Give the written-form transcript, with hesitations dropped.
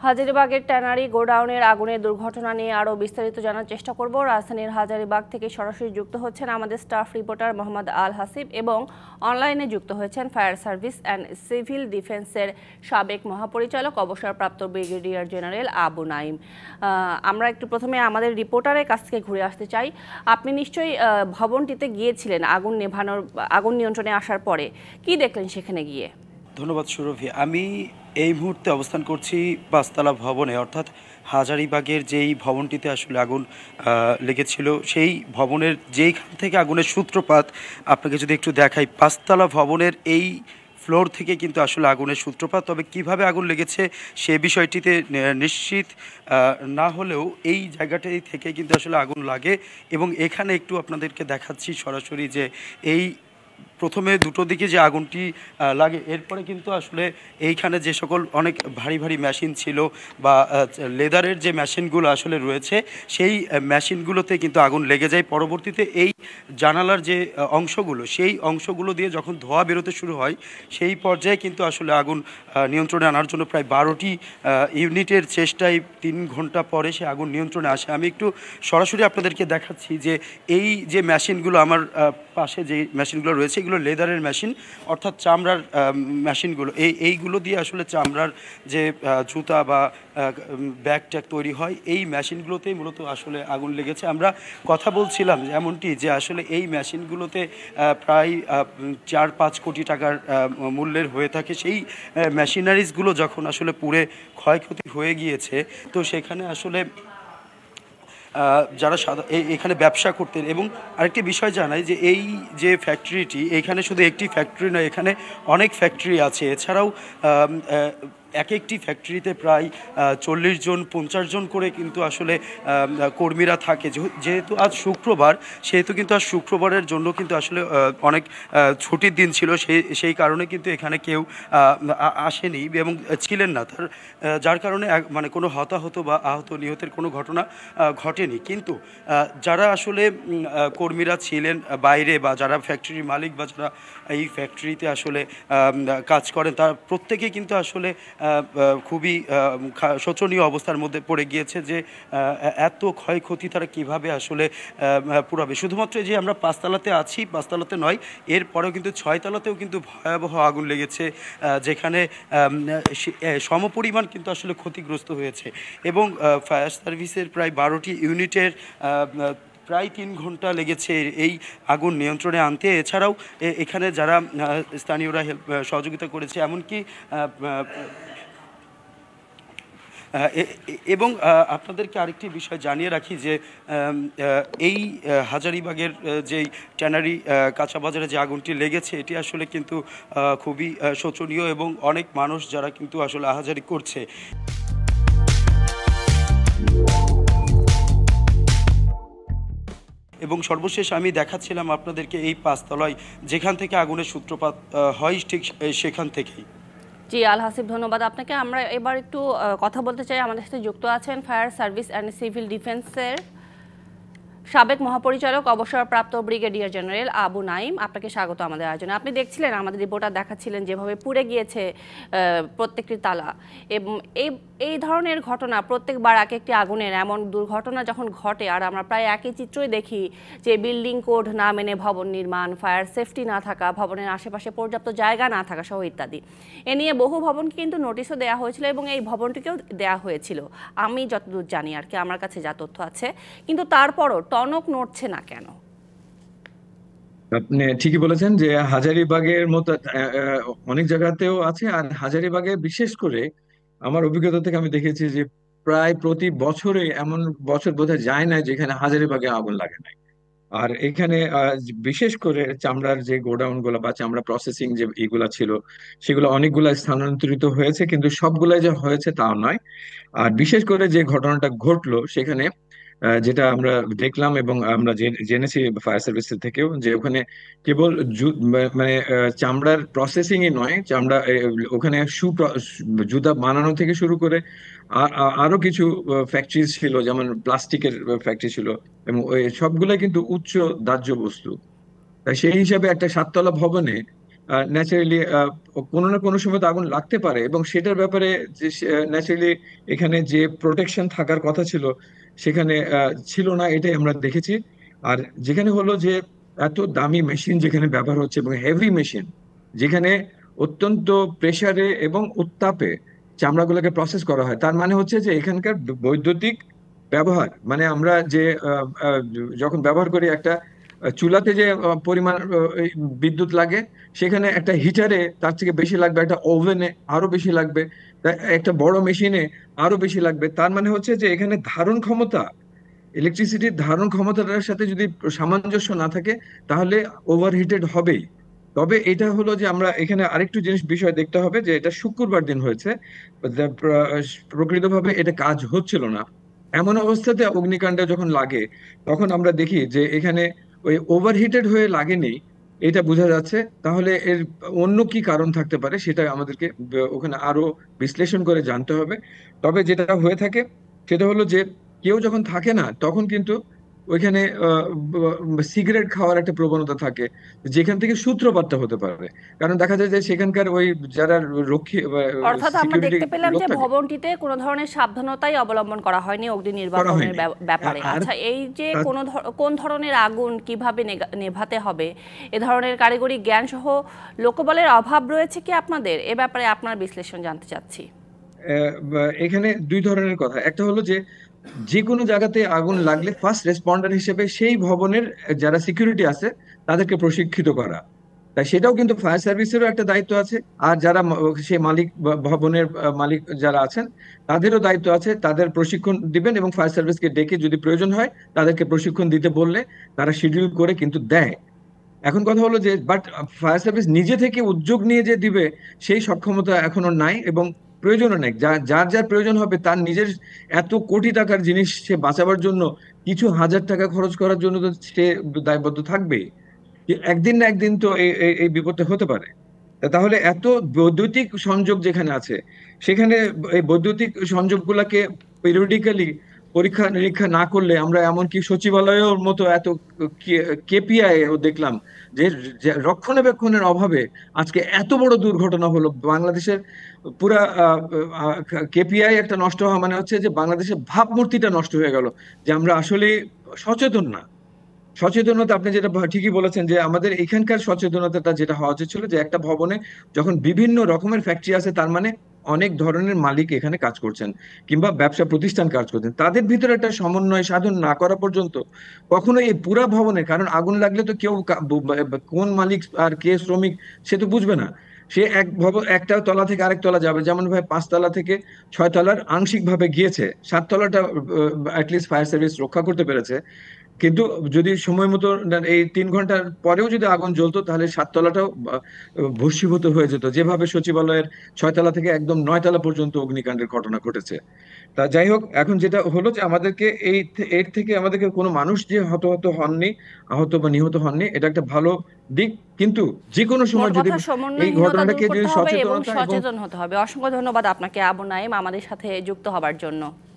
হাজারীবাগের tannery গোডাউনের আগুনের দুর্ঘটনা নিয়ে আরও বিস্তারিত জানার চেষ্টা করব। রাজধানীর হাজারীবাগ থেকে সরাসরি যুক্ত হচ্ছেন আমাদের স্টাফ রিপোর্টার মোহাম্মদ আল হাসিব এবং অনলাইনে যুক্ত হয়েছেন ফায়ার সার্ভিস অ্যান্ড সিভিল ডিফেন্সের সাবেক মহাপরিচালক অবসরপ্রাপ্ত ব্রিগেডিয়ার জেনারেল আবু নাইম। আমরা একটু প্রথমে আমাদের রিপোর্টারের কাছ থেকে ঘুরে আসতে চাই। আপনি নিশ্চয়ই ভবনটিতে গিয়েছিলেন আগুন নিয়ন্ত্রণে আসার পরে, কি দেখলেন সেখানে গিয়ে? ধন্যবাদ সুরভি। আমি এই মুহূর্তে অবস্থান করছি পাঁচতলা ভবনে, অর্থাৎ হাজারীবাগের যেই ভবনটিতে আসলে আগুন লেগেছিল সেই ভবনের যেইখান থেকে আগুনের সূত্রপাত আপনাকে যদি একটু দেখাই, পাঁচতলা ভবনের এই ফ্লোর থেকে কিন্তু আসলে আগুনের সূত্রপাত। তবে কিভাবে আগুন লেগেছে সে বিষয়টিতে নিশ্চিত না হলেও এই জায়গাটি থেকে কিন্তু আসলে আগুন লাগে এবং এখানে একটু আপনাদেরকে দেখাচ্ছি সরাসরি যে এই প্রথমে দুটো দিকে যে আগুনটি লাগে, এরপরে কিন্তু আসলে এইখানে যে সকল অনেক ভারী ভারী মেশিন ছিল বা লেদারের যে মেশিনগুলো আসলে রয়েছে সেই মেশিনগুলোতে কিন্তু আগুন লেগে যায়। পরবর্তীতে এই জানালার যে অংশগুলো সেই অংশগুলো দিয়ে যখন ধোঁয়া বেরোতে শুরু হয় সেই পর্যায়ে কিন্তু আসলে আগুন নিয়ন্ত্রণে আনার জন্য প্রায় 12টি ইউনিটের চেষ্টায় 3 ঘন্টা পরে সে আগুন নিয়ন্ত্রণে আসে। আমি একটু সরাসরি আপনাদেরকে দেখাচ্ছি যে এই যে মেশিনগুলো আমার পাশে যে মেশিনগুলো রয়েছে এগুলো লেদারের মেশিন, অর্থাৎ চামড়ার মেশিনগুলো। এইগুলো দিয়ে আসলে চামড়ার যে জুতা বা ব্যাগ ট্যাগ তৈরি হয় এই মেশিনগুলোতেই মূলত আসলে আগুন লেগেছে। আমরা কথা বলছিলাম এমনটি যে আসলে এই মেশিনগুলোতে প্রায় 4-5 কোটি টাকার মূল্যের হয়ে থাকে। সেই মেশিনারিজগুলো যখন আসলে পুড়ে ক্ষয়ক্ষতি হয়ে গিয়েছে, তো সেখানে আসলে যারা এখানে ব্যবসা করতেন। এবং আরেকটি বিষয় জানাই যে এই যে ফ্যাক্টরিটি, এখানে শুধু একটি ফ্যাক্টরি নয়, এখানে অনেক ফ্যাক্টরি আছে। এছাড়াও এক একটি ফ্যাক্টরিতে প্রায় 40 জন 50 জন করে কিন্তু আসলে কর্মীরা থাকে। যেহেতু আজ শুক্রবার, সেহেতু কিন্তু আজ শুক্রবারের জন্য কিন্তু আসলে অনেক ছুটির দিন ছিল, সেই কারণে কিন্তু এখানে কেউ আসেনি এবং ছিলেন না, যার কারণে মানে কোনো হতাহত বা আহত নিহতের কোনো ঘটনা ঘটেনি। কিন্তু যারা আসলে কর্মীরা ছিলেন বাইরে বা যারা ফ্যাক্টরির মালিক বা যারা এই ফ্যাক্টরিতে আসলে কাজ করেন, তার প্রত্যেকেই কিন্তু আসলে খুবই শোচনীয় অবস্থার মধ্যে পড়ে গিয়েছে যে এত ক্ষয়ক্ষতি তারা কিভাবে আসলে পুরাবে। শুধুমাত্র যে আমরা পাঁচতলাতে আছি, পাঁচতলাতে নয়, এরপরেও কিন্তু 6 তলাতেও কিন্তু ভয়াবহ আগুন লেগেছে, যেখানে সমপরিমাণ কিন্তু আসলে ক্ষতিগ্রস্ত হয়েছে। এবং ফায়ার সার্ভিসের প্রায় 12টি ইউনিটের প্রায় 3 ঘন্টা লেগেছে এই আগুন নিয়ন্ত্রণে আনতে। এছাড়াও এখানে যারা স্থানীয়রা সহযোগিতা করেছে, এমনকি এবং আপনাদেরকে আরেকটি বিষয় জানিয়ে রাখি যে এই হাজারীবাগের যেই ট্যানারি কাঁচা বাজারে যে আগুনটি লেগেছে এটি আসলে কিন্তু খুবই শোচনীয় এবং অনেক মানুষ যারা কিন্তু আসলে আহাজারি করছে। এবং সর্বশেষ আমি দেখাচ্ছিলাম আপনাদেরকে এই পাঁচতলায় যেখান থেকে আগুনের সূত্রপাত হয় ঠিক সেখান থেকেই। জি আল হাসিব, ধন্যবাদ আপনাকে। আমরা এবার একটু কথা বলতে চাই, আমাদের সাথে যুক্ত আছেন ফায়ার সার্ভিস অ্যান্ড সিভিল ডিফেন্সের সাবেক মহাপরিচালক অবসরপ্রাপ্ত ব্রিগেডিয়ার জেনারেল আবু নাইম। আপনাকে স্বাগত আমাদের আয়োজনে। আপনি দেখছিলেন, আমাদের রিপোর্টার দেখাচ্ছিলেন যেভাবে পুড়ে গিয়েছে প্রত্যেকটি তালা। এবং এই ধরনের ঘটনা প্রত্যেকবার এক একটি আগুনের এমন দুর্ঘটনা যখন ঘটে, আর আমরা প্রায় একই চিত্রই দেখি যে বিল্ডিং কোড না মেনে ভবন নির্মাণ, ফায়ার সেফটি না থাকা, ভবনের আশেপাশে পর্যাপ্ত জায়গা না থাকা সহ ইত্যাদি। এ নিয়ে বহু ভবনকে কিন্তু নোটিশও দেওয়া হয়েছিল এবং এই ভবনটিকেও দেওয়া হয়েছিল, আমি যতদূর জানি আর কি, আমার কাছে যা তথ্য আছে। কিন্তু তারপরও টনক নড়ছে না কেন? আপনি ঠিকই বলেছেন যে হাজারীবাগের মতো অনেক জায়গাতেও আছে, আর হাজারীবাগে বিশেষ করে আমার অভিজ্ঞতা থেকে আমি দেখেছি যে প্রায় প্রতি বছরে এমন বছর বোধহয় যায় না যেখানে হাজারীবাগে আগুন লাগে নাই। আর এখানে বিশেষ করে চামড়ার যে গোডাউন গুলা বা চামড়া প্রসেসিং যে এগুলা ছিল সেগুলো অনেকগুলা স্থানান্তরিত হয়েছে, কিন্তু সবগুলাই যে হয়েছে তাও নয়। আর বিশেষ করে যে ঘটনাটা ঘটলো সেখানে যেটা আমরা দেখলাম এবং আমরা জেনেছি ফায়ার সার্ভিসের থেকেও, যে ওখানে কেবল মানে চামড়ার প্রসেসিং ই নয়, চামড়া ওখানে জুতা বানানো থেকে শুরু করে আরো কিছু ফ্যাক্টরি ছিল, যেমন প্লাস্টিকের ফ্যাক্টরি ছিল, এবং ওই সবগুলাই কিন্তু উচ্চ দাহ্য বস্তু। তাই সেই হিসাবে একটা 7 তলা ভবনে ন্যাচারালি কোনো না কোনো সময় তো আগুন লাগতে পারে, এবং সেটার ব্যাপারে যে ন্যাচারালি এখানে যে প্রোটেকশন থাকার কথা ছিল সেখানে ছিল না, এটাই আমরা দেখেছি। আর যেখানে হলো যে এত দামি মেশিন যেখানে ব্যবহার হচ্ছে এবং হেভি মেশিন, যেখানে অত্যন্ত প্রেসারে এবং উত্তাপে চামড়াগুলোকে প্রসেস করা হয়, তার মানে হচ্ছে যে এখানকার বৈদ্যুতিক ব্যবহার, মানে আমরা যে যখন ব্যবহার করি একটা চুলাতে যে পরিমাণ এই বিদ্যুৎ লাগে, সেখানে একটা হিটারে তার থেকে বেশি লাগবে, একটা ওভেনে আরো বেশি লাগবে, একটা বড় মেশিনে আরো বেশি লাগবে। তার মানে হচ্ছে যে এখানে ধারণ ক্ষমতা, ইলেকট্রিসিটির ধারণ ক্ষমতাটার সাথে যদি সামঞ্জস্য না থাকে তাহলে ওভারহিটেড হবেই। তবে এটা হলো যে আমরা এখানে আরেকটু জিনিস বিষয় দেখতে হবে, যে এটা শুক্রবার দিন হয়েছে, প্রকৃতভাবে এটা কাজ হচ্ছিল না। এমন অবস্থাতে অগ্নিকাণ্ড যখন লাগে তখন আমরা দেখি যে এখানে ওই ওভারহিটেড হয়ে লাগেনি, এটা বোঝা যাচ্ছে। তাহলে এর অন্য কি কারণ থাকতে পারে সেটা আমাদেরকে ওখানে আরো বিশ্লেষণ করে জানতে হবে। তবে যেটা হয়ে থাকে সেটা হলো যে কেউ যখন থাকে না তখন কিন্তু ওইখানে সিগারেট খাওয়ার একটা প্রবণতা থাকে, যেখান থেকে সূত্রপাতটা হতে পারে। কারণ দেখা যায় যে সেখানকার ওই যারা রক্ষী অর্থাৎ আমরা সিকিউরিটি দেখতে পেলাম লোক যে থাকে, ভবনটিতে কোনো ধরনের সাবধানতাই অবলম্বন করা হয়নি অগ্নি করা নির্বাপনের হয়নি। ব্যাপারে। আর আচ্ছা, এই যে তার কোন ধরনের আগুন কিভাবে নেভাতে হবে, এ ধরনের কারিগরি জ্ঞান সহ লোকবলের অভাব রয়েছে কি আপনাদের? এ ব্যাপারে আপনার বিশ্লেষণ জানতে চাচ্ছি। এখানে দুই ধরনের কথা। একটা হলো যে যে কোনো জায়গাতে আগুন লাগলে ফার্স্ট রেসপন্ডার হিসেবে সেই ভবনের যারা সিকিউরিটি আছে তাদেরকে প্রশিক্ষিত করা। তাই সেটাও কিন্তু ফায়ার সার্ভিসেরও একটা দায়িত্ব আছে। আর যারা সে মালিক ভবনের মালিক যারা আছেন তাদেরও দায়িত্ব আছে, তাদের প্রশিক্ষণ দিবেন, এবং ফায়ার সার্ভিসকে ডেকে যদি প্রয়োজন হয় তাদেরকে প্রশিক্ষণ দিতে বললে তারা শিডিউল করে কিন্তু দেয়। এখন কথা হলো যে বাট ফায়ার সার্ভিস নিজে থেকে উদ্যোগ নিয়ে যে দিবে সেই সক্ষমতা এখনো নাই, এবং প্রয়োজনও নেই। যার যার প্রয়োজন হবে তার নিজের এত কোটি টাকার জিনিস সে বাঁচাবার জন্য কিছু হাজার টাকা খরচ করার জন্য তো সে দায়বদ্ধ থাকবেই, যে একদিন না একদিন তো এই বিপদটা হতে পারে। তাহলে এত বৈদ্যুতিক সংযোগ যেখানে আছে সেখানে এই বৈদ্যুতিক সংযোগগুলোকে পিরিয়ডিক্যালি পরীক্ষা নিরীক্ষা না করলে, আমরা এমনকি সচিবালয়ের মতো এত কেপিআই দেখলাম যে যে রক্ষণাবেক্ষণের অভাবে আজকে এত বড় দুর্ঘটনা হলো বাংলাদেশের। পুরা কেপিআই একটা নষ্ট হওয়া মানে হচ্ছে যে বাংলাদেশের ভাবমূর্তিটা নষ্ট হয়ে গেল, যে আমরা আসলে সচেতন না। সচেতনতা আপনি যেটা ঠিকই বলেছেন, যে আমাদের এখানকার সচেতনতাটা যেটা হওয়া উচিত ছিল, যে একটা ভবনে যখন বিভিন্ন রকমের ফ্যাক্টরি আছে তার মানে অনেক ধরনের মালিক এখানে কাজ করছেন কিংবা ব্যবসা প্রতিষ্ঠান কাজ করছেন, তাদের ভিতরে একটা সমন্বয় সাধন না করা পর্যন্ত কখনো এই পুরা ভবনে, কারণ আগুন লাগলে তো কেউ কোন মালিক আর কে শ্রমিক সে তো বুঝবে না। সে একটা তলা থেকে আরেক তলা যাবে, যেমন ভাবে 5 তলা থেকে 6 তলার আংশিক ভাবে গিয়েছে, 7 তলাটা অ্যাটলিস্ট ফায়ার সার্ভিস রক্ষা করতে পেরেছে। কিন্তু যদি সময় মতো এই 3 ঘন্টার পরেও যদি আগুন জ্বলতো তাহলে 7 তলাটাও ভস্মীভূত হয়ে যেত, যেভাবে সচিবালয়ের 6 তলা থেকে একদম 9 তলা পর্যন্ত অগ্নিকাণ্ডের ঘটনা ঘটেছে। তা যাই হোক, এখন যেটা হলো যে আমাদেরকে এর থেকে আমাদেরকে কোনো মানুষ যে হতাহত হননি, আহত বা নিহত হননি, এটা একটা ভালো দিক। কিন্তু যে কোনো মোট সময় যদি কথা, এই সমন্বয়হীনতা দূর ঘটনাটাকে করতে যদি হবে এবং সচেতনতা এবং সচেতন হতে হবে। অসংখ্য ধন্যবাদ আপনাকে আবু নাঈম আমাদের সাথে যুক্ত হবার জন্য।